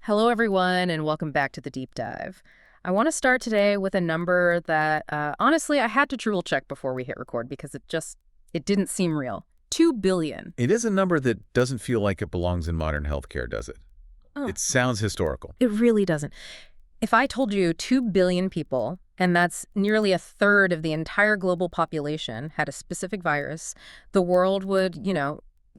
Hello, everyone, and welcome back to the Deep Dive. I want to start today with a number that, honestly, I had to triple check before we hit record because it didn't seem real. 2 billion. It is a number that doesn't feel like it belongs in modern healthcare, does it? Oh, It sounds historical. it really doesn't. If I told you 2 billion people, and that's nearly a third of the entire global population, had a specific virus, the world would,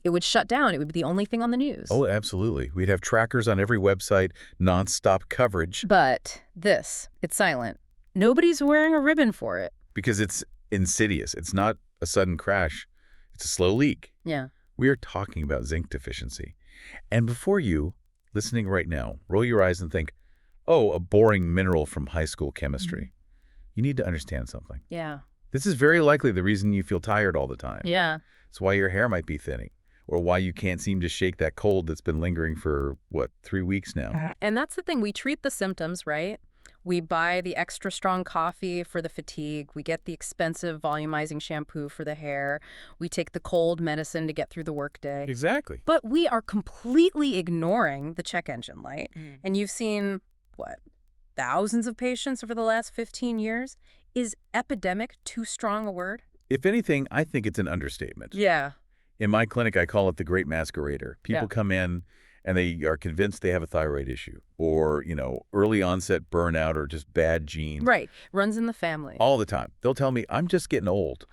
it would shut down. It would be the only thing on the news. Oh, absolutely. We'd have trackers on every website, nonstop coverage, But it's silent. Nobody's wearing a ribbon for it. because it's insidious. It's not a sudden crash. It's a slow leak. Yeah. We are talking about zinc deficiency. And before you, listening right now, roll your eyes and think, oh, a boring mineral from high school chemistry. You need to understand something. Yeah. This is very likely the reason you feel tired all the time. Yeah. It's why your hair might be thinning, or why you can't seem to shake that cold that's been lingering for, 3 weeks now. And that's the thing. We treat the symptoms, right? We buy the extra strong coffee for the fatigue. We get the expensive volumizing shampoo for the hair. We take the cold medicine to get through the workday. Exactly. But we are completely ignoring the check engine light. And you've seen, thousands of patients over the last 15 years? Is epidemic too strong a word? If anything, I think it's an understatement. Yeah. In my clinic, I call it the great masquerader. People come in and they are convinced they have a thyroid issue or, early onset burnout or just bad genes. Right. Runs in the family. All the time. They'll tell me, I'm just getting old.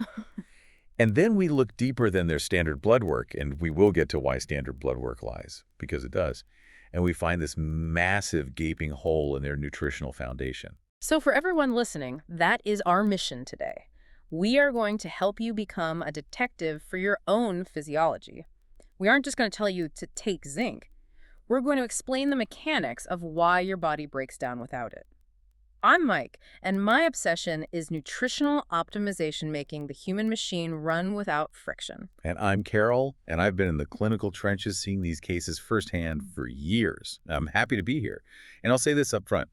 And then we look deeper than their standard blood work, and we will get to why standard blood work lies, because it does. And we find this massive gaping hole in their nutritional foundation. So for everyone listening, that is our mission today. We are going to help you become a detective for your own physiology. We aren't just going to tell you to take zinc. We're going to explain the mechanics of why your body breaks down without it. I'm Mike, and my obsession is nutritional optimization, making the human machine run without friction. And I'm Carol, and I've been in the clinical trenches seeing these cases firsthand for years. I'm happy to be here. And I'll say this up front.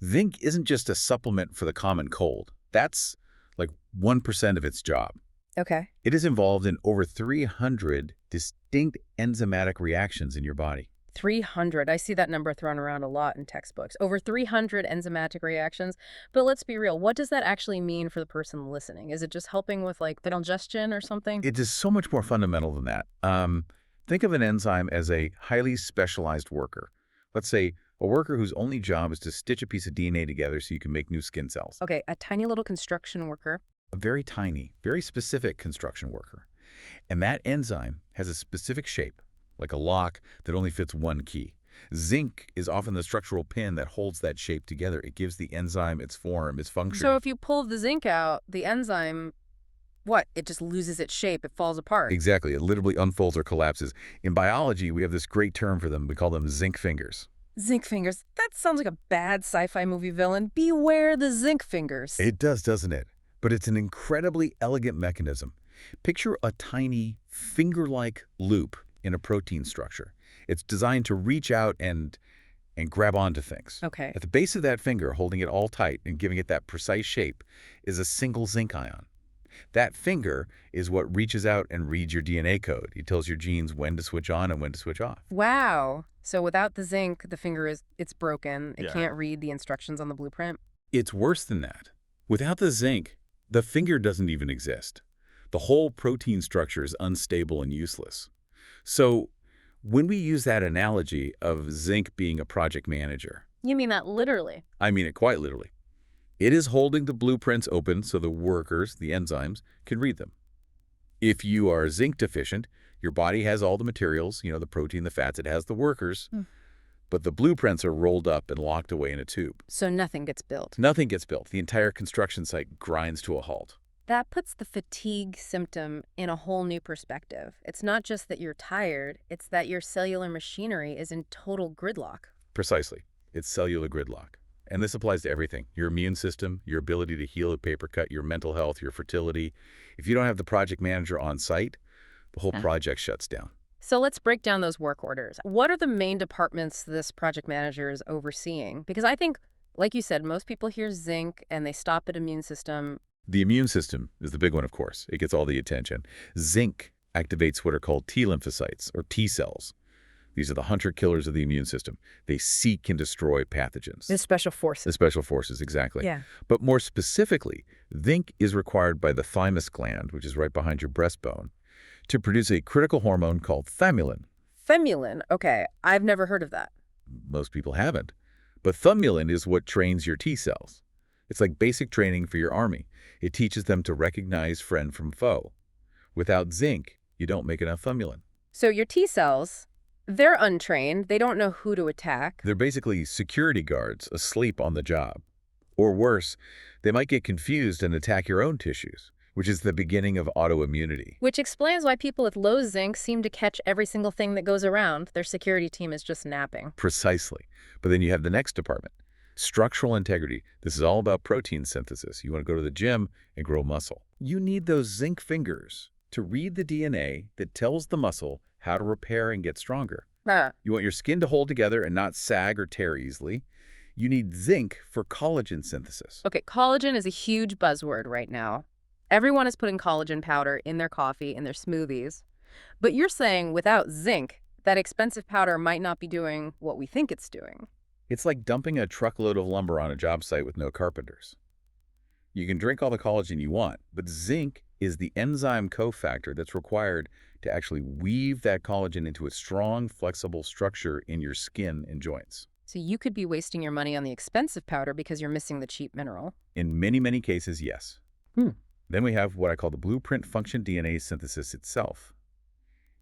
Zinc isn't just a supplement for the common cold. That's like 1% of its job. Okay. It is involved in over 300 distinct enzymatic reactions in your body. 300. I see that number thrown around a lot in textbooks. Over 300 enzymatic reactions. But let's be real. What does that actually mean for the person listening? Is it just helping with the digestion or something? It is so much more fundamental than that. Think of an enzyme as a highly specialized worker. Let's say a worker whose only job is to stitch a piece of DNA together so you can make new skin cells. Okay, a tiny little construction worker. A very tiny, very specific construction worker. And that enzyme has a specific shape, like a lock that only fits one key. Zinc is often the structural pin that holds that shape together. It gives the enzyme its form, its function. So if you pull the zinc out, the enzyme, it just loses its shape. It falls apart. Exactly. It literally unfolds or collapses. In biology, we have this great term for them. We call them zinc fingers. Zinc fingers. That sounds like a bad sci-fi movie villain. Beware the zinc fingers. It does, doesn't it? But it's an incredibly elegant mechanism. Picture a tiny finger-like loop in a protein structure. It's designed to reach out and grab onto things. Okay. At the base of that finger, holding it all tight and giving it that precise shape, is a single zinc ion. That finger is what reaches out and reads your DNA code. It tells your genes when to switch on and when to switch off. Wow. So without the zinc, the finger it's broken. It Yeah. can't read the instructions on the blueprint. It's worse than that. Without the zinc, the finger doesn't even exist. The whole protein structure is unstable and useless. So when we use that analogy of zinc being a project manager, You mean that literally? I mean it quite literally. It is holding the blueprints open so the workers, the enzymes, can read them. If you are zinc deficient, your body has all the materials, the protein, the fats, it has the workers, but the blueprints are rolled up and locked away in a tube. So nothing gets built. Nothing gets built. The entire construction site grinds to a halt. That puts the fatigue symptom in a whole new perspective. It's not just that you're tired, it's that your cellular machinery is in total gridlock. Precisely. It's cellular gridlock. And this applies to everything. Your immune system, your ability to heal a paper cut, your mental health, your fertility. If you don't have the project manager on site, the whole project shuts down. So let's break down those work orders. What are the main departments this project manager is overseeing? Because I think, like you said, most people hear zinc and they stop at immune system. The immune system is the big one, of course. It gets all the attention. Zinc activates what are called T lymphocytes, or T cells. These are the hunter-killers of the immune system. They seek and destroy pathogens. The special The forces. special forces, exactly. Yeah. But more specifically, zinc is required by the thymus gland, which is right behind your breastbone, to produce a critical hormone called thymulin. Femulin. Okay, I've never heard of that. Most people haven't. But thymulin is what trains your T cells. It's like basic training for your army. It teaches them to recognize friend from foe. Without zinc, you don't make enough thymulin. So your T cells, they're untrained. They don't know who to attack. They're basically security guards asleep on the job. Or worse, they might get confused and attack your own tissues, which is the beginning of autoimmunity. Which explains why people with low zinc seem to catch every single thing that goes around. Their security team is just napping. Precisely. But then you have the next department, structural integrity. This is all about protein synthesis. You want to go to the gym and grow muscle. You need those zinc fingers to read the DNA that tells the muscle how to repair and get stronger. Huh. You want your skin to hold together and not sag or tear easily. You need zinc for collagen synthesis. Okay, collagen is a huge buzzword right now. Everyone is putting collagen powder in their coffee, in their smoothies. But you're saying without zinc, that expensive powder might not be doing what we think it's doing. It's like dumping a truckload of lumber on a job site with no carpenters. You can drink all the collagen you want, but zinc is the enzyme cofactor that's required to actually weave that collagen into a strong, flexible structure in your skin and joints. So you could be wasting your money on the expensive powder because you're missing the cheap mineral. In many, many cases, yes. Then we have what I call the blueprint function DNA synthesis itself.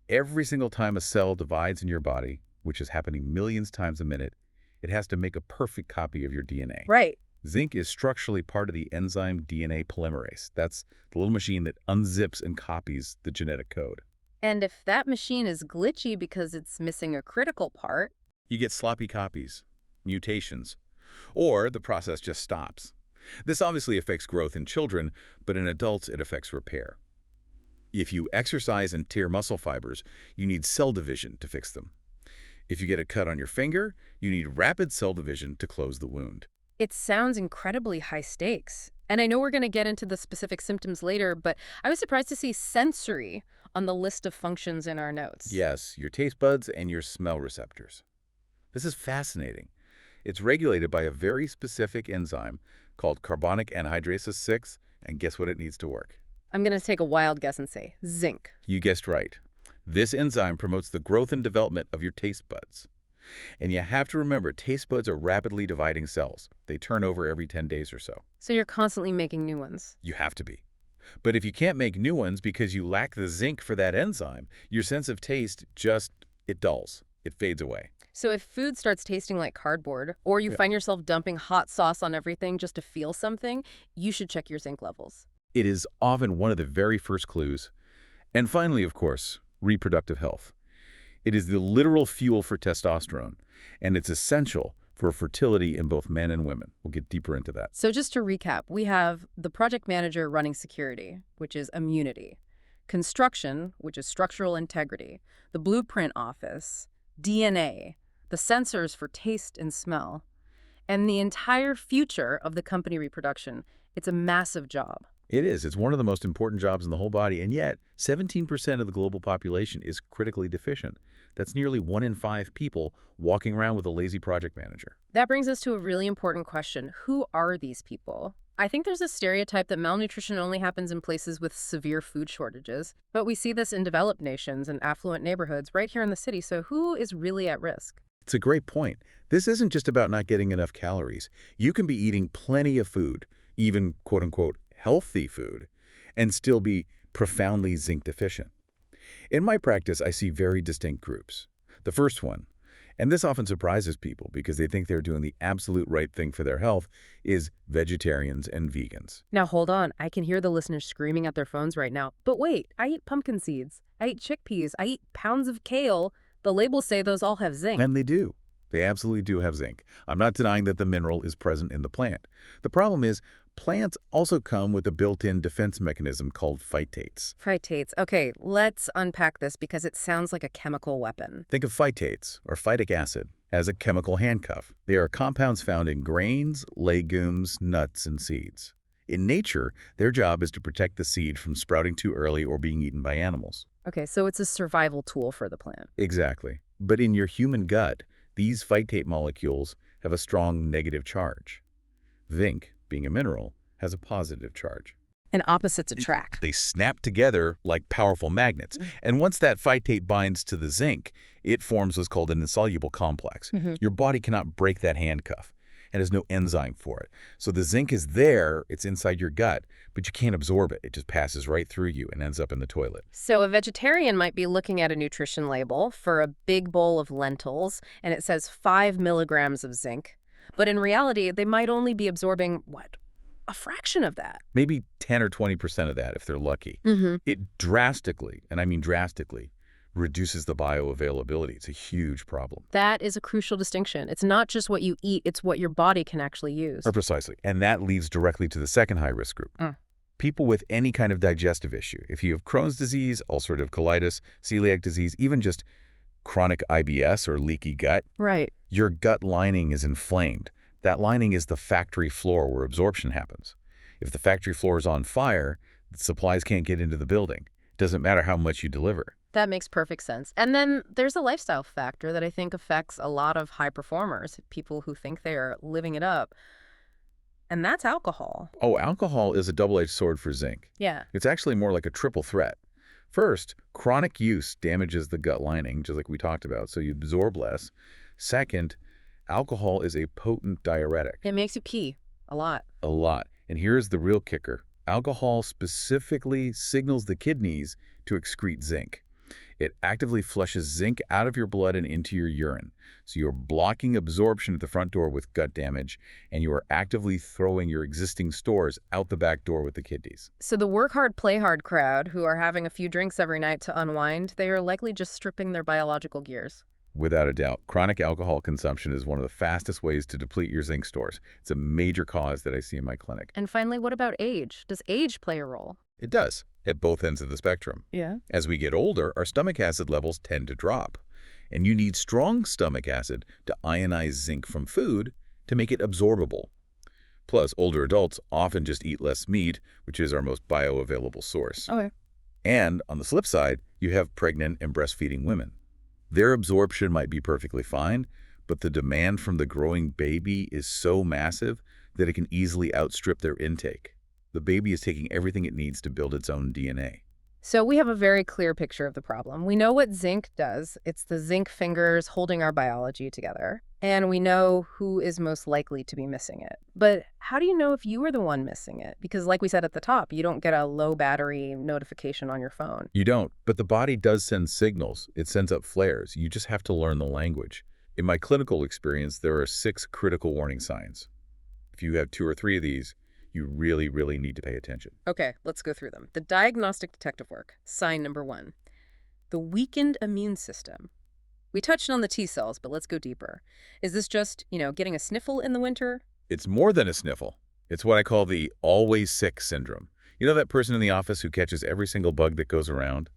Every single time a cell divides in your body, which is happening millions of times a minute, it has to make a perfect copy of your DNA. Right. Zinc is structurally part of the enzyme DNA polymerase. That's the little machine that unzips and copies the genetic code. And if that machine is glitchy because it's missing a critical part, You get sloppy copies, mutations, or the process just stops. This obviously affects growth in children, but in adults it affects repair. If you exercise and tear muscle fibers, you need cell division to fix them. If you get a cut on your finger, you need rapid cell division to close the wound. it sounds incredibly high stakes. And I know we're going to get into the specific symptoms later, but I was surprised to see sensory on the list of functions in our notes. Yes, your taste buds and your smell receptors. This is fascinating. It's regulated by a very specific enzyme called carbonic anhydrase 6, and guess what it needs to work? I'm going to take a wild guess and say zinc. You guessed right. This enzyme promotes the growth and development of your taste buds. And you have to remember, taste buds are rapidly dividing cells. They turn over every 10 days or so. So you're constantly making new ones. You have to be. But if you can't make new ones because you lack the zinc for that enzyme, your sense of taste it dulls. It fades away. So if food starts tasting like cardboard, or you find yourself dumping hot sauce on everything just to feel something, you should check your zinc levels. It is often one of the very first clues. And finally, of course, reproductive health. It is the literal fuel for testosterone, and it's essential for fertility in both men and women. We'll get deeper into that. So just to recap, we have the project manager running security, which is immunity, construction, which is structural integrity, the blueprint office, DNA, the sensors for taste and smell, and the entire future of the company reproduction. It's a massive job. It is. It's one of the most important jobs in the whole body, and yet 17% of the global population is critically deficient. That's nearly 1 in 5 people walking around with a lazy project manager. That brings us to a really important question. Who are these people? I think there's a stereotype that malnutrition only happens in places with severe food shortages, but we see this in developed nations and affluent neighborhoods right here in the city, so who is really at risk? It's a great point. This isn't just about not getting enough calories. You can be eating plenty of food, even quote-unquote healthy food, and still be profoundly zinc deficient. In my practice, I see very distinct groups. The first one, and this often surprises people because they think they're doing the absolute right thing for their health, is vegetarians and vegans. Now hold on, I can hear the listeners screaming at their phones right now. But wait, I eat pumpkin seeds, I eat chickpeas, I eat pounds of kale. The labels say those all have zinc. And they do. They absolutely do have zinc. I'm not denying that the mineral is present in the plant. The problem is, plants also come with a built-in defense mechanism called phytates. Phytates. Okay, let's unpack this because it sounds like a chemical weapon. Think of phytates, or phytic acid, as a chemical handcuff. They are compounds found in grains, legumes, nuts, and seeds. In nature, their job is to protect the seed from sprouting too early or being eaten by animals. Okay, so it's a survival tool for the plant. Exactly. But in your human gut, these phytate molecules have a strong negative charge. Zinc, being a mineral, has a positive charge. And opposites attract. They snap together like powerful magnets. And once that phytate binds to the zinc, it forms what's called an insoluble complex. Your body cannot break that handcuff and has no enzyme for it. So the zinc is there, it's inside your gut, but you can't absorb it. It just passes right through you and ends up in the toilet. So a vegetarian might be looking at a nutrition label for a big bowl of lentils, and it says 5 milligrams of zinc. But in reality, they might only be absorbing, what, a fraction of that? Maybe 10 or 20% of that if they're lucky. It drastically, and I mean drastically, reduces the bioavailability. It's a huge problem. That is a crucial distinction. It's not just what you eat, it's what your body can actually use. Precisely. And that leads directly to the second high-risk group. People with any kind of digestive issue. If you have Crohn's disease, ulcerative colitis, celiac disease, even just chronic IBS or leaky gut, Right. your gut lining is inflamed. That lining is the factory floor where absorption happens. If the factory floor is on fire, the supplies can't get into the building. It doesn't matter how much you deliver. That makes perfect sense. And then there's a lifestyle factor that I think affects a lot of high performers, people who think they are living it up. And that's alcohol. Oh, alcohol is a double-edged sword for zinc. Yeah. It's actually more like a triple threat. First, chronic use damages the gut lining, just like we talked about, so you absorb less. Second, alcohol is a potent diuretic. It makes you pee a lot. A lot. And here's the real kicker. Alcohol specifically signals the kidneys to excrete zinc. It actively flushes zinc out of your blood and into your urine. So you're blocking absorption at the front door with gut damage, and you are actively throwing your existing stores out the back door with the kidneys. So the work hard, play hard crowd who are having a few drinks every night to unwind, they are likely just stripping their biological gears. Without a doubt, chronic alcohol consumption is one of the fastest ways to deplete your zinc stores. It's a major cause that I see in my clinic. And finally, what about age? Does age play a role? It does, at both ends of the spectrum. Yeah. As we get older, our stomach acid levels tend to drop. And you need strong stomach acid to ionize zinc from food to make it absorbable. Plus, older adults often just eat less meat, which is our most bioavailable source. Okay. And on the flip side, you have pregnant and breastfeeding women. Their absorption might be perfectly fine, but the demand from the growing baby is so massive that it can easily outstrip their intake. The baby is taking everything it needs to build its own DNA. So we have a very clear picture of the problem. We know what zinc does. It's the zinc fingers holding our biology together. And we know who is most likely to be missing it. But how do you know if you are the one missing it? Because like we said at the top, you don't get a low battery notification on your phone. You don't, but the body does send signals. It sends up flares. You just have to learn the language. In my clinical experience, there are 6 critical warning signs. If you have 2 or 3 of these, you really, really need to pay attention. Okay, let's go through them. The diagnostic detective work. Sign number 1. The weakened immune system. We touched on the T cells, but let's go deeper. Is this just, getting a sniffle in the winter? It's more than a sniffle. It's what I call the always sick syndrome. You know that person in the office who catches every single bug that goes around?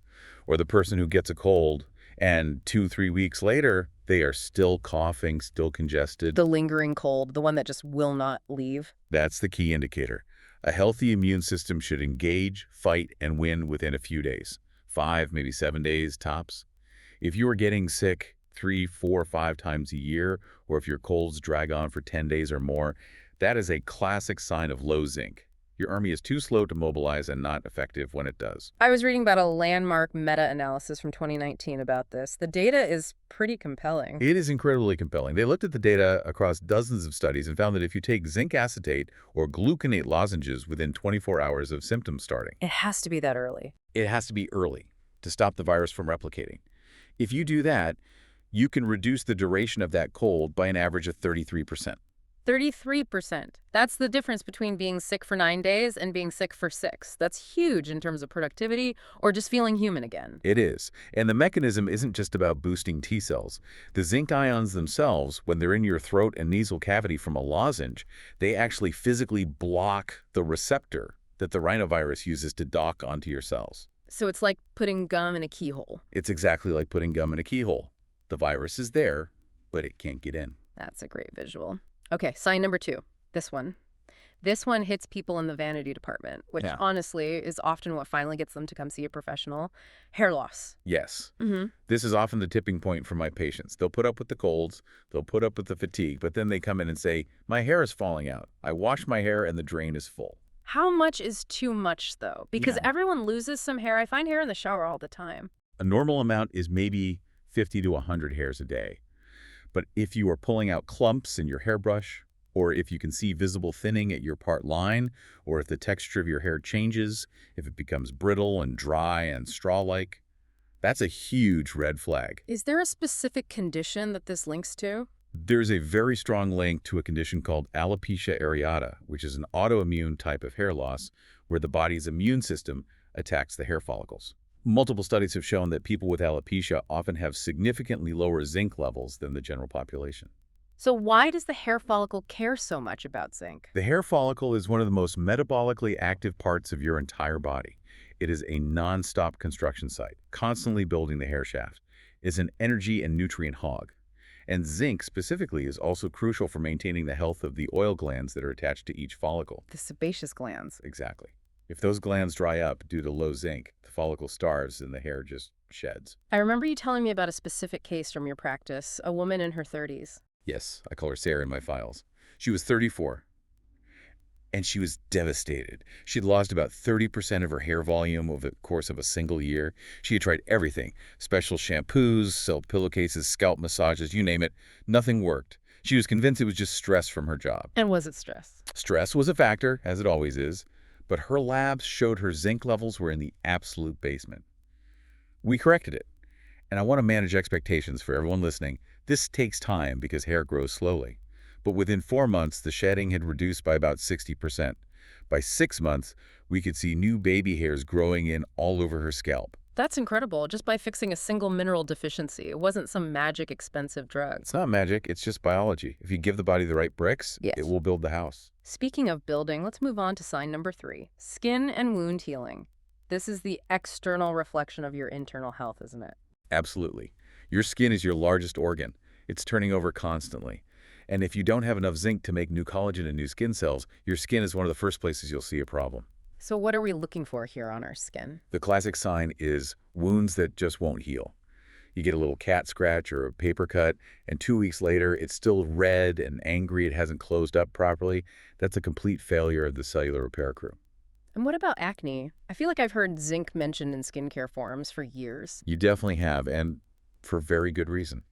Or the person who gets a cold and 2-3 weeks later, they are still coughing, still congested. The lingering cold, the one that just will not leave? That's the key indicator. A healthy immune system should engage, fight, and win within a few days. 5, maybe 7 days tops. If you are getting sick 3, 4, 5 times a year, or if your colds drag on for 10 days or more, that is a classic sign of low zinc. Your army is too slow to mobilize and not effective when it does. I was reading about a landmark meta-analysis from 2019 about this. The data is pretty compelling. It is incredibly compelling. They looked at the data across dozens of studies and found that if you take zinc acetate or gluconate lozenges within 24 hours of symptoms starting, It has to be that early. it has to be early to stop the virus from replicating. If you do that, you can reduce the duration of that cold by an average of 33%. 33%. That's the difference between being sick for 9 days and being sick for 6. That's huge in terms of productivity or just feeling human again. It is. And the mechanism isn't just about boosting T cells. The zinc ions themselves, when they're in your throat and nasal cavity from a lozenge, they actually physically block the receptor that the rhinovirus uses to dock onto your cells. So it's like putting gum in a keyhole. It's exactly like putting gum in a keyhole. The virus is there, but it can't get in. That's a great visual. Okay, sign number 2. This one. This one hits people in the vanity department, which Yeah. honestly is often what finally gets them to come see a professional. Hair loss. Yes. Mm-hmm. This is often the tipping point for my patients. They'll put up with the colds, they'll put up with the fatigue, but then they come in and say, my hair is falling out. I wash my hair and the drain is full. How much is too much, though? Because Yeah. everyone loses some hair. I find hair in the shower all the time. A normal amount is maybe 50 to 100 hairs a day. But if you are pulling out clumps in your hairbrush, or if you can see visible thinning at your part line, or if the texture of your hair changes, if it becomes brittle and dry and straw-like, that's a huge red flag. Is there a specific condition that this links to? There's a very strong link to a condition called alopecia areata, which is an autoimmune type of hair loss where the body's immune system attacks the hair follicles. Multiple studies have shown that people with alopecia often have significantly lower zinc levels than the general population. So why does the hair follicle care so much about zinc? The hair follicle is one of the most metabolically active parts of your entire body. It is a non-stop construction site, constantly building the hair shaft. It's an energy and nutrient hog. And zinc specifically is also crucial for maintaining the health of the oil glands that are attached to each follicle. The sebaceous glands. Exactly. If those glands dry up due to low zinc, the follicle starves and the hair just sheds. I remember you telling me about a specific case from your practice, a woman in her 30s. Yes, I call her Sarah in my files. She was 34, and she was devastated. She'd lost about 30% of her hair volume over the course of a single year. She had tried everything, special shampoos, silk pillowcases, scalp massages, you name it. Nothing worked. She was convinced it was just stress from her job. And was it stress? Stress was a factor, as it always is, but her labs showed her zinc levels were in the absolute basement. We corrected it, and I want to manage expectations for everyone listening. This takes time because hair grows slowly. But within 4 months, the shedding had reduced by about 60%. By 6 months, we could see new baby hairs growing in all over her scalp. That's incredible, just by fixing a single mineral deficiency. It wasn't some magic expensive drug. It's not magic, it's just biology. If you give the body the right bricks, Yes. it will build the house. Speaking of building, let's move on to sign number 3, skin and wound healing. This is the external reflection of your internal health, isn't it? Absolutely. Your skin is your largest organ. It's turning over constantly. And if you don't have enough zinc to make new collagen and new skin cells, your skin is one of the first places you'll see a problem. So what are we looking for here on our skin? The classic sign is wounds that just won't heal. You get a little cat scratch or a paper cut, and 2 weeks later, it's still red and angry. It hasn't closed up properly. That's a complete failure of the cellular repair crew. And what about acne? I feel like I've heard zinc mentioned in skincare forums for years. You definitely have, and for very good reason.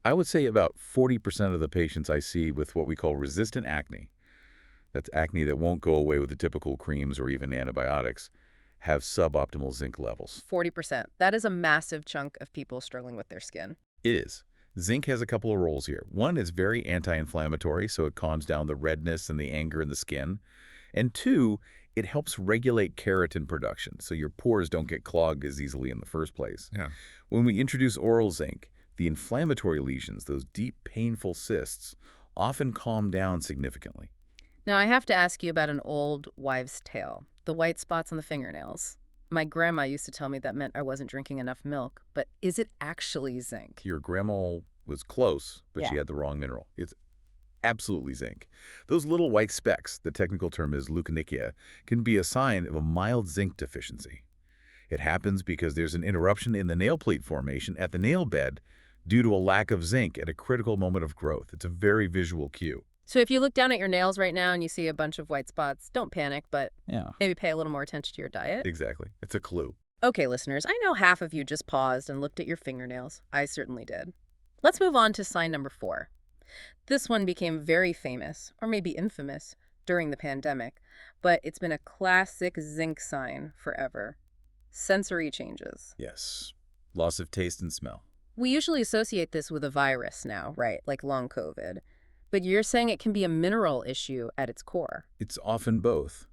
I would say about 40% of the patients I see with what we call resistant acne, that's acne that won't go away with the typical creams or even antibiotics, have suboptimal zinc levels. 40%. That is a massive chunk of people struggling with their skin. It is. Zinc has a couple of roles here. One is very anti-inflammatory, so it calms down the redness and the anger in the skin. And two, it helps regulate keratin production, so your pores don't get clogged as easily in the first place. Yeah. When we introduce oral zinc, the inflammatory lesions, those deep, painful cysts, often calm down significantly. Now, I have to ask you about an old wives' tale, the white spots on the fingernails. My grandma used to tell me that meant I wasn't drinking enough milk, but is it actually zinc? Your grandma was close, but she Yeah. had the wrong mineral. It's absolutely zinc. Those little white specks, the technical term is leukonychia, can be a sign of a mild zinc deficiency. It happens because there's an interruption in the nail plate formation at the nail bed due to a lack of zinc at a critical moment of growth. It's a very visual cue. So if you look down at your nails right now and you see a bunch of white spots, don't panic, but Yeah. maybe pay a little more attention to your diet. Exactly. It's a clue. Okay, listeners, I know half of you just paused and looked at your fingernails. I certainly did. Let's move on to sign number 4. This one became very famous, or maybe infamous, during the pandemic, but it's been a classic zinc sign forever. Sensory changes. Yes. Loss of taste and smell. We usually associate this with a virus now, right? Like long COVID. But you're saying it can be a mineral issue at its core. It's often both.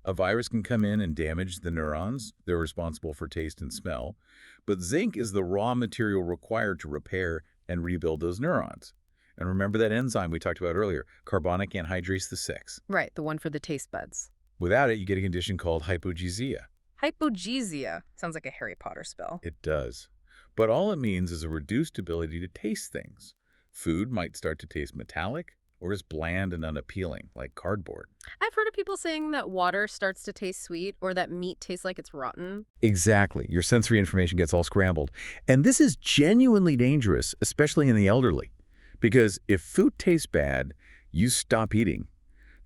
A virus can come in and damage the neurons. They're responsible for taste and smell. But zinc is the raw material required to repair and rebuild those neurons. And remember that enzyme we talked about earlier, carbonic anhydrase the 6. Right, the one for the taste buds. Without it, you get a condition called hypogeusia. Hypogeusia. Sounds like a Harry Potter spell. It does. But all it means is a reduced ability to taste things. Food might start to taste metallic, or just bland and unappealing, like cardboard. I've heard of people saying that water starts to taste sweet or that meat tastes like it's rotten. Exactly. Your sensory information gets all scrambled. And this is genuinely dangerous, especially in the elderly. Because if food tastes bad, you stop eating.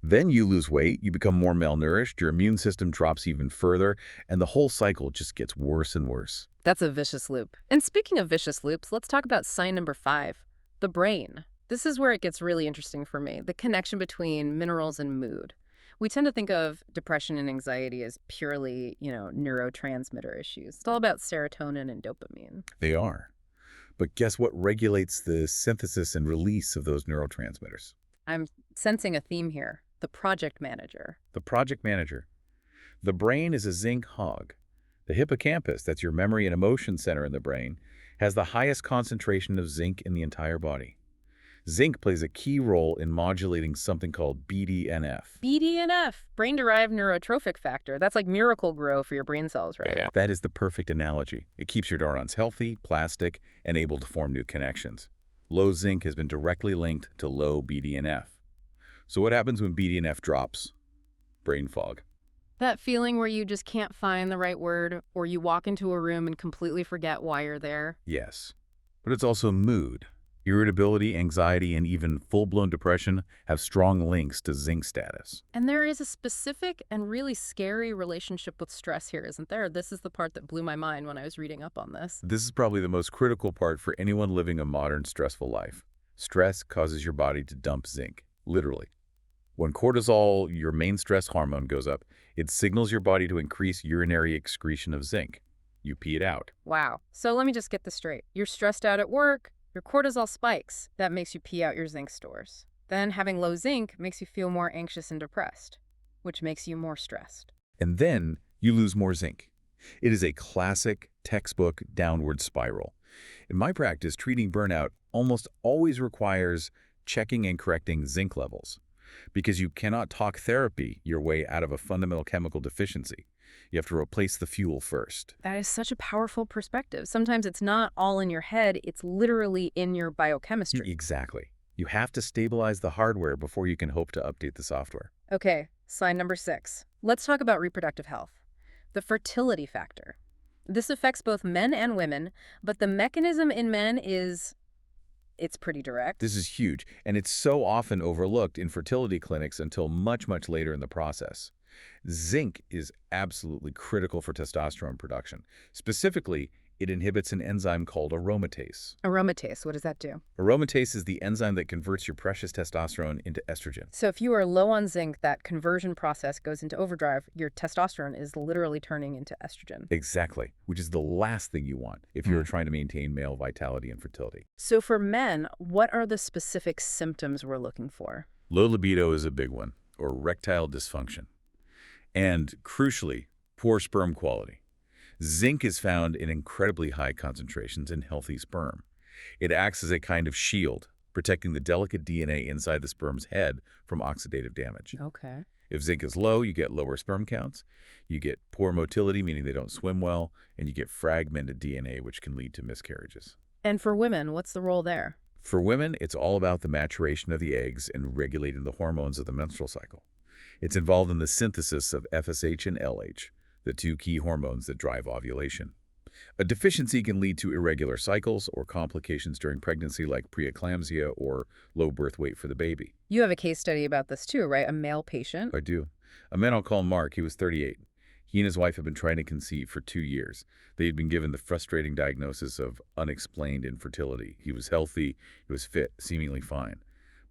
Then you lose weight, you become more malnourished, your immune system drops even further, and the whole cycle just gets worse and worse. That's a vicious loop. And speaking of vicious loops, let's talk about sign number 5, the brain. This is where it gets really interesting for me, the connection between minerals and mood. We tend to think of depression and anxiety as purely, neurotransmitter issues. It's all about serotonin and dopamine. They are. But guess what regulates the synthesis and release of those neurotransmitters? I'm sensing a theme here, the project manager. The project manager. The brain is a zinc hog. The hippocampus, that's your memory and emotion center in the brain, has the highest concentration of zinc in the entire body. Zinc plays a key role in modulating something called BDNF. BDNF, brain-derived neurotrophic factor. That's like miracle grow for your brain cells, right? Yeah. That is the perfect analogy. It keeps your neurons healthy, plastic, and able to form new connections. Low zinc has been directly linked to low BDNF. So what happens when BDNF drops? Brain fog. That feeling where you just can't find the right word, or you walk into a room and completely forget why you're there. Yes. But it's also mood. Irritability, anxiety, and even full-blown depression have strong links to zinc status. And there is a specific and really scary relationship with stress here, isn't there? This is the part that blew my mind when I was reading up on this. This is probably the most critical part for anyone living a modern, stressful life. Stress causes your body to dump zinc, literally. When cortisol, your main stress hormone, goes up, it signals your body to increase urinary excretion of zinc. You pee it out. Wow. So let me just get this straight. You're stressed out at work. Your cortisol spikes. That makes you pee out your zinc stores. Then having low zinc makes you feel more anxious and depressed, which makes you more stressed. And then you lose more zinc. It is a classic textbook downward spiral. In my practice, treating burnout almost always requires checking and correcting zinc levels, because you cannot talk therapy your way out of a fundamental chemical deficiency. You have to replace the fuel first. That is such a powerful perspective. Sometimes it's not all in your head, it's literally in your biochemistry. Exactly. You have to stabilize the hardware before you can hope to update the software. Okay, sign number 6. Let's talk about reproductive health. The fertility factor. This affects both men and women, but the mechanism in men it's pretty direct. This is huge, and it's so often overlooked in fertility clinics until much, much later in the process. Zinc is absolutely critical for testosterone production. Specifically, it inhibits an enzyme called aromatase. Aromatase, what does that do? Aromatase is the enzyme that converts your precious testosterone into estrogen. So if you are low on zinc, that conversion process goes into overdrive. Your testosterone is literally turning into estrogen. Exactly, which is the last thing you want if you're trying to maintain male vitality and fertility. So for men, what are the specific symptoms we're looking for? Low libido is a big one, or erectile dysfunction. And crucially, poor sperm quality. Zinc is found in incredibly high concentrations in healthy sperm. It acts as a kind of shield, protecting the delicate DNA inside the sperm's head from oxidative damage. Okay. If zinc is low, you get lower sperm counts, you get poor motility, meaning they don't swim well, and you get fragmented DNA, which can lead to miscarriages. And for women, what's the role there? For women, it's all about the maturation of the eggs and regulating the hormones of the menstrual cycle. It's involved in the synthesis of FSH and LH, the two key hormones that drive ovulation. A deficiency can lead to irregular cycles or complications during pregnancy like preeclampsia or low birth weight for the baby. You have a case study about this too, right? A male patient? I do. A man I'll call Mark, he was 38. He and his wife had been trying to conceive for 2 years. They had been given the frustrating diagnosis of unexplained infertility. He was healthy, he was fit, seemingly fine.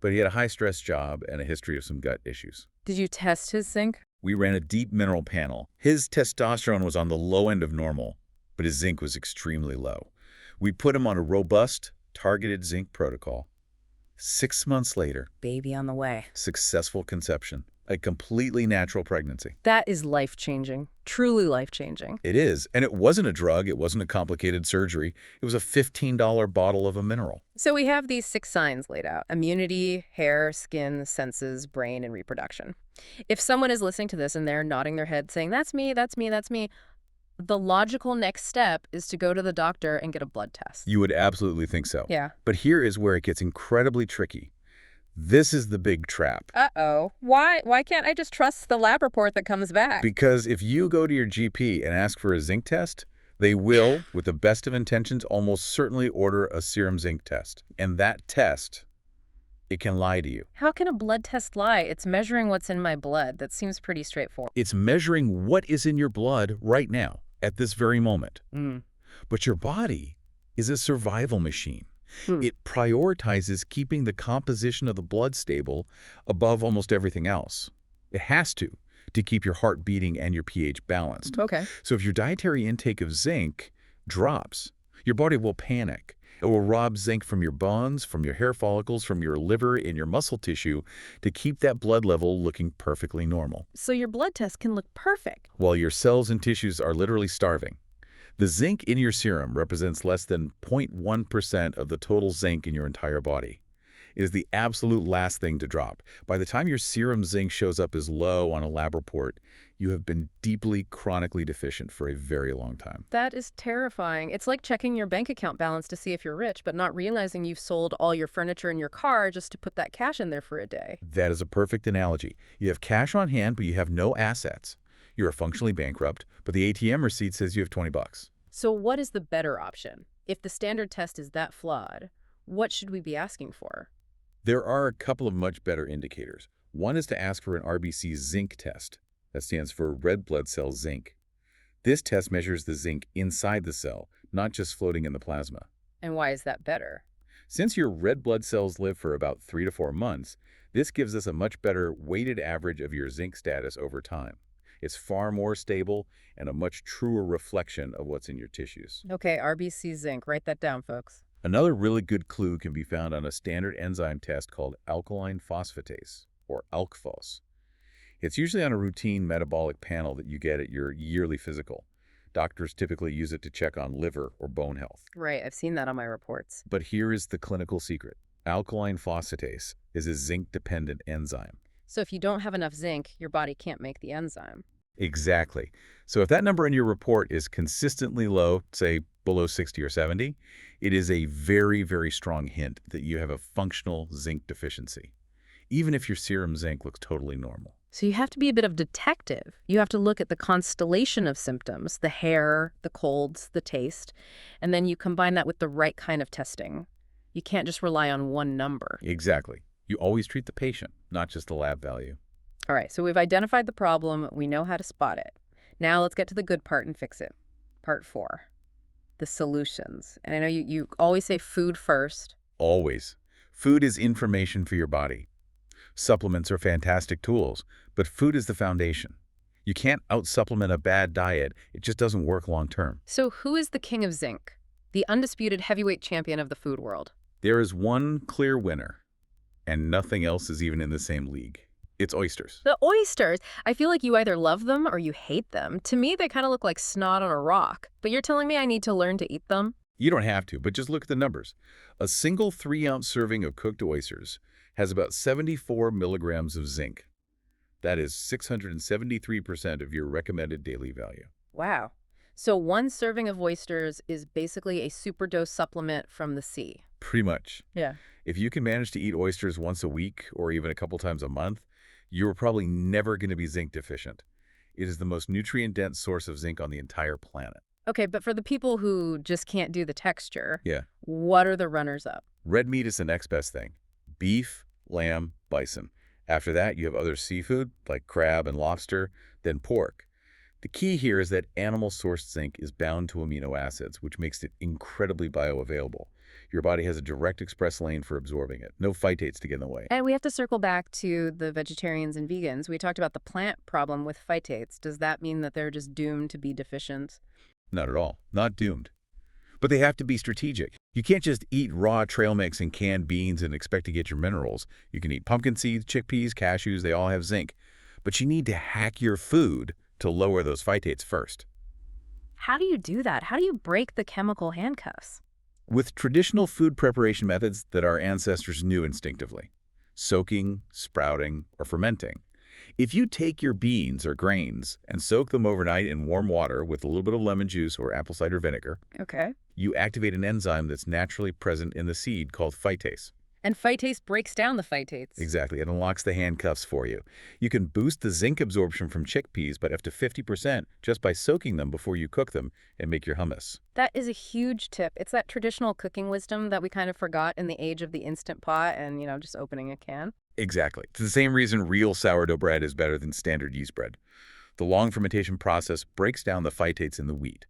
But he had a high-stress job and a history of some gut issues. Did you test his zinc? We ran a deep mineral panel. His testosterone was on the low end of normal, but his zinc was extremely low. We put him on a robust, targeted zinc protocol. 6 months later, Baby on the way. successful conception. A completely natural pregnancy. That is life-changing. Truly life-changing. It is. And it wasn't a drug. It wasn't a complicated surgery. It was a $15 bottle of a mineral. So we have these 6 signs laid out: immunity, hair, skin, senses, brain, and reproduction. If someone is listening to this and they're nodding their head saying, that's me, that's me, that's me, the logical next step is to go to the doctor and get a blood test. You would absolutely think so. Yeah. But here is where it gets incredibly tricky. This is the big trap. Uh-oh. Why can't I just trust the lab report that comes back? Because if you go to your GP and ask for a zinc test, they will, with the best of intentions, almost certainly order a serum zinc test. And that test, it can lie to you. How can a blood test lie? It's measuring what's in my blood. That seems pretty straightforward. It's measuring what is in your blood right now, at this very moment. But your body is a survival machine. It prioritizes keeping the composition of the blood stable above almost everything else. It has to keep your heart beating and your pH balanced. Okay. So if your dietary intake of zinc drops, your body will panic. It will rob zinc from your bones, from your hair follicles, from your liver, and your muscle tissue to keep that blood level looking perfectly normal, So your blood test can look perfect. while your cells and tissues are literally starving. The zinc in your serum represents less than 0.1% of the total zinc in your entire body. It is the absolute last thing to drop. By the time your serum zinc shows up as low on a lab report, you have been deeply chronically deficient for a very long time. That is terrifying. It's like checking your bank account balance to see if you're rich, but not realizing you've sold all your furniture in your car just to put that cash in there for a day. That is a perfect analogy. You have cash on hand, but you have no assets. You are functionally bankrupt, but the ATM receipt says you have 20 bucks. So what is the better option? If the standard test is that flawed, what should we be asking for? There are a couple of much better indicators. One is to ask for an RBC zinc test. That stands for red blood cell zinc. This test measures the zinc inside the cell, not just floating in the plasma. And why is that better? Since your red blood cells live for about 3 to 4 months, this gives us a much better weighted average of your zinc status over time. It's far more stable and a much truer reflection of what's in your tissues. Okay, RBC zinc. Write that down, folks. Another really good clue can be found on a standard enzyme test called alkaline phosphatase, or ALKPHOS. It's usually on a routine metabolic panel that you get at your yearly physical. Doctors typically use it to check on liver or bone health. Right, I've seen that on my reports. But here is the clinical secret. Alkaline phosphatase is a zinc-dependent enzyme. So if you don't have enough zinc, your body can't make the enzyme. Exactly. So if that number in your report is consistently low, say below 60 or 70, it is a very, very strong hint that you have a functional zinc deficiency, even if your serum zinc looks totally normal. So you have to be a bit of detective. You have to look at the constellation of symptoms, the hair, the colds, the taste, and then you combine that with the right kind of testing. You can't just rely on one number. Exactly. You always treat the patient, not just the lab value. All right, so we've identified the problem. We know how to spot it. Now let's get to the good part and fix it. Part 4, the solutions. And I know you always say food first. Always. Food is information for your body. Supplements are fantastic tools, but food is the foundation. You can't out-supplement a bad diet. It just doesn't work long-term. So who is the king of zinc? The undisputed heavyweight champion of the food world. There is one clear winner, and nothing else is even in the same league. It's oysters. The oysters. I feel like you either love them or you hate them. To me, they kind of look like snot on a rock. But you're telling me I need to learn to eat them? You don't have to, but just look at the numbers. A single 3-ounce serving of cooked oysters has about 74 milligrams of zinc. That is 673% of your recommended daily value. Wow. So one serving of oysters is basically a superdose supplement from the sea. Pretty much. Yeah. If you can manage to eat oysters once a week or even a couple times a month, you're probably never going to be zinc deficient. It is the most nutrient-dense source of zinc on the entire planet. Okay, but for the people who just can't do the texture, Yeah. what are the runners-up? Red meat is the next best thing. Beef, lamb, bison. After that, you have other seafood like crab and lobster, then pork. The key here is that animal-sourced zinc is bound to amino acids, which makes it incredibly bioavailable. Your body has a direct express lane for absorbing it. No phytates to get in the way. And we have to circle back to the vegetarians and vegans. We talked about the plant problem with phytates. Does that mean that they're just doomed to be deficient? Not at all. Not doomed. But they have to be strategic. You can't just eat raw trail mix and canned beans and expect to get your minerals. You can eat pumpkin seeds, chickpeas, cashews. They all have zinc. But you need to hack your food to lower those phytates first. How do you do that? How do you break the chemical handcuffs? With traditional food preparation methods that our ancestors knew instinctively, soaking, sprouting, or fermenting. If you take your beans or grains and soak them overnight in warm water with a little bit of lemon juice or apple cider vinegar, Okay. you activate an enzyme that's naturally present in the seed called phytase. And phytase breaks down the phytates. Exactly. It unlocks the handcuffs for you. You can boost the zinc absorption from chickpeas by up to 50% just by soaking them before you cook them and make your hummus. That is a huge tip. It's that traditional cooking wisdom that we kind of forgot in the age of the Instant Pot and, just opening a can. Exactly. It's the same reason real sourdough bread is better than standard yeast bread. The long fermentation process breaks down the phytates in the wheat.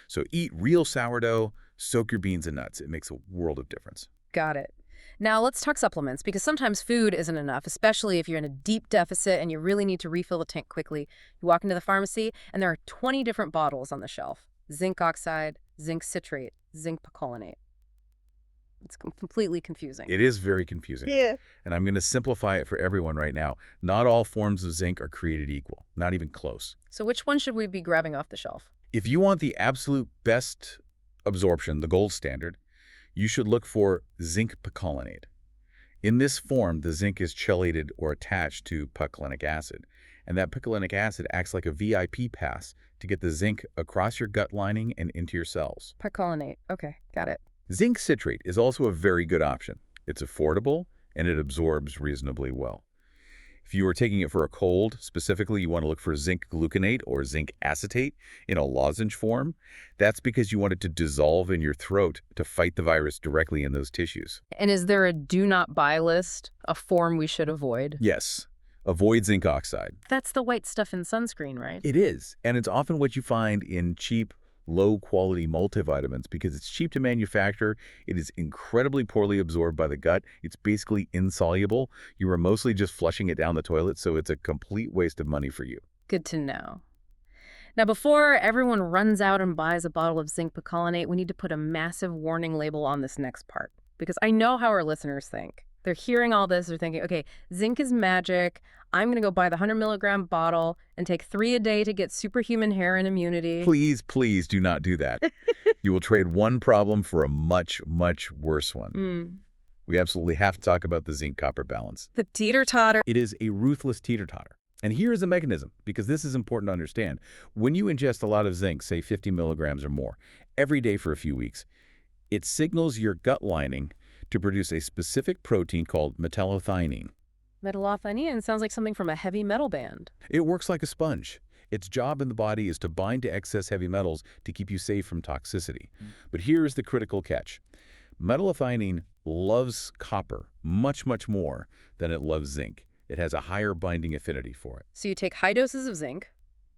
So eat real sourdough, soak your beans and nuts. It makes a world of difference. Got it. Now let's talk supplements, because sometimes food isn't enough, especially if you're in a deep deficit and you really need to refill the tank quickly. You walk into the pharmacy and there are 20 different bottles on the shelf. Zinc oxide, zinc citrate, zinc picolinate. It's completely confusing. It is very confusing. Yeah. And I'm going to simplify it for everyone right now. Not all forms of zinc are created equal, not even close. So which one should we be grabbing off the shelf? If you want the absolute best absorption, the gold standard, you should look for zinc picolinate. In this form, the zinc is chelated or attached to picolinic acid, and that picolinic acid acts like a VIP pass to get the zinc across your gut lining and into your cells. Picolinate. Okay, got it. Zinc citrate is also a very good option. It's affordable, and it absorbs reasonably well. If you are taking it for a cold, specifically you want to look for zinc gluconate or zinc acetate in a lozenge form. That's because you want it to dissolve in your throat to fight the virus directly in those tissues. And is there a do not buy list, a form we should avoid? Yes, avoid zinc oxide. That's the white stuff in sunscreen, right? It is, and it's often what you find in cheap, low-quality multivitamins because it's cheap to manufacture, it is incredibly poorly absorbed by the gut, it's basically insoluble, you are mostly just flushing it down the toilet, so it's a complete waste of money for you. Good to know. Now, before everyone runs out and buys a bottle of zinc picolinate, we need to put a massive warning label on this next part, because I know how our listeners think. They're hearing all this, they're thinking, okay, zinc is magic, I'm going to go buy the 100-milligram bottle and take 3 a day to get superhuman hair and immunity. Please, please do not do that. You will trade one problem for a much, much worse one. We absolutely have to talk about the zinc-copper balance. The teeter-totter. It is a ruthless teeter-totter. And here is the mechanism, because this is important to understand. When you ingest a lot of zinc, say 50 milligrams or more, every day for a few weeks, it signals your gut lining to produce a specific protein called metallothionein. Metallothionein sounds like something from a heavy metal band. It works like a sponge. Its job in the body is to bind to excess heavy metals to keep you safe from toxicity. But here is the critical catch. Metallothionein loves copper much, much more than it loves zinc. It has a higher binding affinity for it. So you take high doses of zinc,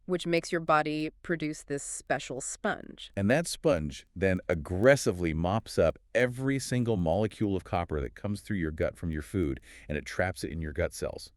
which makes your body produce this special sponge. And that sponge then aggressively mops up every single molecule of copper that comes through your gut from your food, and it traps it in your gut cells.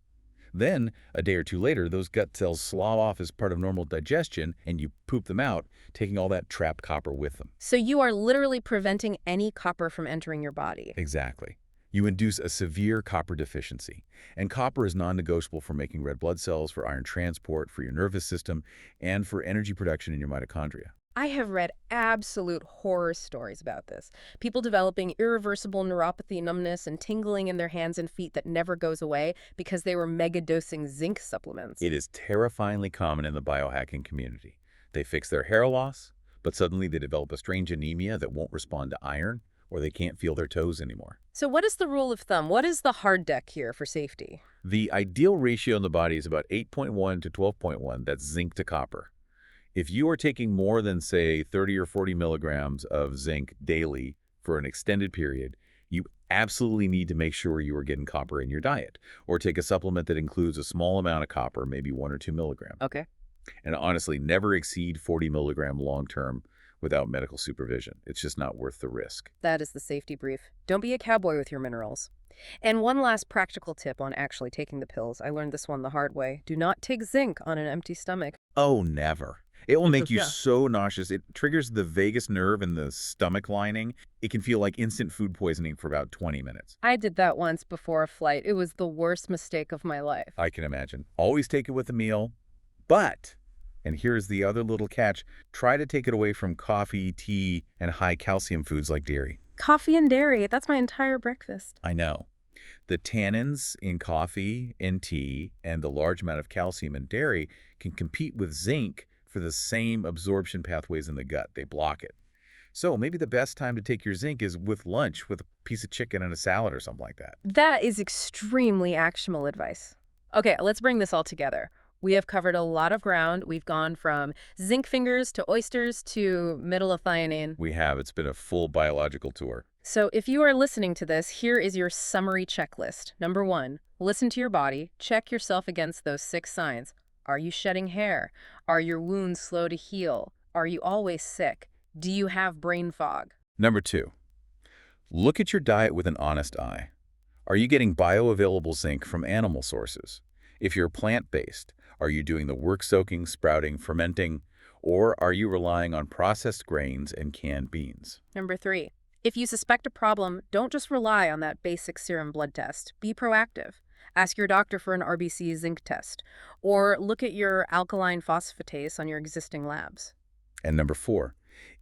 Then, a day or two later, those gut cells slough off as part of normal digestion, and you poop them out, taking all that trapped copper with them. So you are literally preventing any copper from entering your body. Exactly. You induce a severe copper deficiency. And copper is non-negotiable for making red blood cells, for iron transport, for your nervous system, and for energy production in your mitochondria. I have read absolute horror stories about this. People developing irreversible neuropathy, numbness, and tingling in their hands and feet that never goes away because they were mega-dosing zinc supplements. It is terrifyingly common in the biohacking community. They fix their hair loss, but suddenly they develop a strange anemia that won't respond to iron, or they can't feel their toes anymore. So what is the rule of thumb? What is the hard deck here for safety? The ideal ratio in the body is about 8.1 to 12.1. That's zinc to copper. If you are taking more than, say, 30 or 40 milligrams of zinc daily for an extended period, you absolutely need to make sure you are getting copper in your diet, or take a supplement that includes a small amount of copper, maybe 1 or 2 milligrams. Okay. And honestly, never exceed 40 milligram long-term without medical supervision. It's just not worth the risk. That is the safety brief. Don't be a cowboy with your minerals. And one last practical tip on actually taking the pills. I learned this one the hard way. Do not take zinc on an empty stomach. Oh, never. It will make you Yeah. so nauseous. It triggers the vagus nerve in the stomach lining. It can feel like instant food poisoning for about 20 minutes. I did that once before a flight. It was the worst mistake of my life. I can imagine. Always take it with a meal. But, and here's the other little catch, try to take it away from coffee, tea, and high calcium foods like dairy. Coffee and dairy, that's my entire breakfast. I know. The tannins in coffee and tea and the large amount of calcium in dairy can compete with zinc for the same absorption pathways in the gut. They block it. So maybe the best time to take your zinc is with lunch with a piece of chicken and a salad or something like that. That is extremely actionable advice. Okay, let's bring this all together. We have covered a lot of ground. We've gone from zinc fingers to oysters to middle-of-thionine. We have. It's been a full biological tour. So if you are listening to this, here is your summary checklist. Number 1, listen to your body. Check yourself against those 6 signs. Are you shedding hair? Are your wounds slow to heal? Are you always sick? Do you have brain fog? Number 2, look at your diet with an honest eye. Are you getting bioavailable zinc from animal sources? If you're plant-based, are you doing the work soaking, sprouting, fermenting, or are you relying on processed grains and canned beans? Number 3, if you suspect a problem, don't just rely on that basic serum blood test. Be proactive. Ask your doctor for an RBC zinc test, or look at your alkaline phosphatase on your existing labs. And number 4,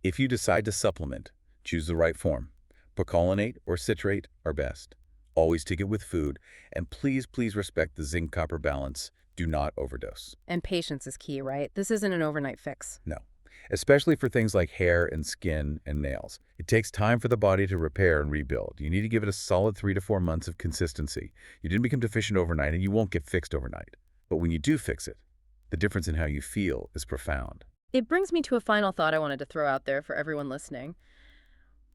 if you decide to supplement, choose the right form. Picolinate or citrate are best. Always take it with food, and please respect the zinc-copper balance. Do not overdose. And patience is key, right? This isn't an overnight fix. No. Especially for things like hair and skin and nails. It takes time for the body to repair and rebuild. You need to give it a solid 3 to 4 months of consistency. You didn't become deficient overnight, and you won't get fixed overnight. But when you do fix it, the difference in how you feel is profound. It brings me to a final thought I wanted to throw out there for everyone listening.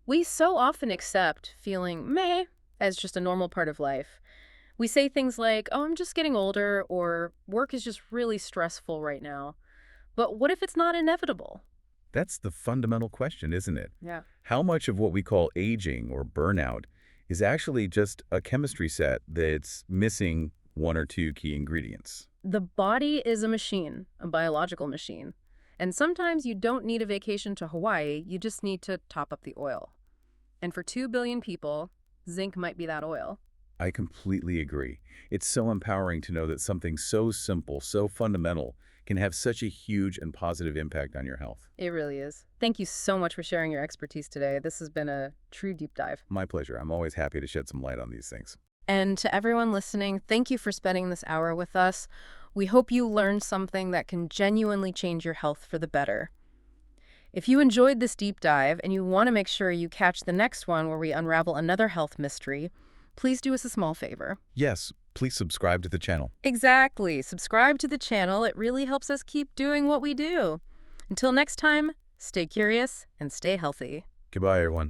We so often accept feeling meh as just a normal part of life. We say things like, oh, I'm just getting older, or work is just really stressful right now. But what if it's not inevitable? That's the fundamental question, isn't it? Yeah. How much of what we call aging or burnout is actually just a chemistry set that's missing 1 or 2 key ingredients? The body is a machine, a biological machine. And sometimes you don't need a vacation to Hawaii, you just need to top up the oil. And for 2 billion people, zinc might be that oil. I completely agree. It's so empowering to know that something so simple, so fundamental, can have such a huge and positive impact on your health. It really is. Thank you so much for sharing your expertise today. This has been a true deep dive. My pleasure. I'm always happy to shed some light on these things. And to everyone listening, thank you for spending this hour with us. We hope you learned something that can genuinely change your health for the better. If you enjoyed this deep dive and you want to make sure you catch the next one where we unravel another health mystery, please do us a small favor. Yes, please subscribe to the channel. Exactly. Subscribe to the channel. It really helps us keep doing what we do. Until next time, stay curious and stay healthy. Goodbye, everyone.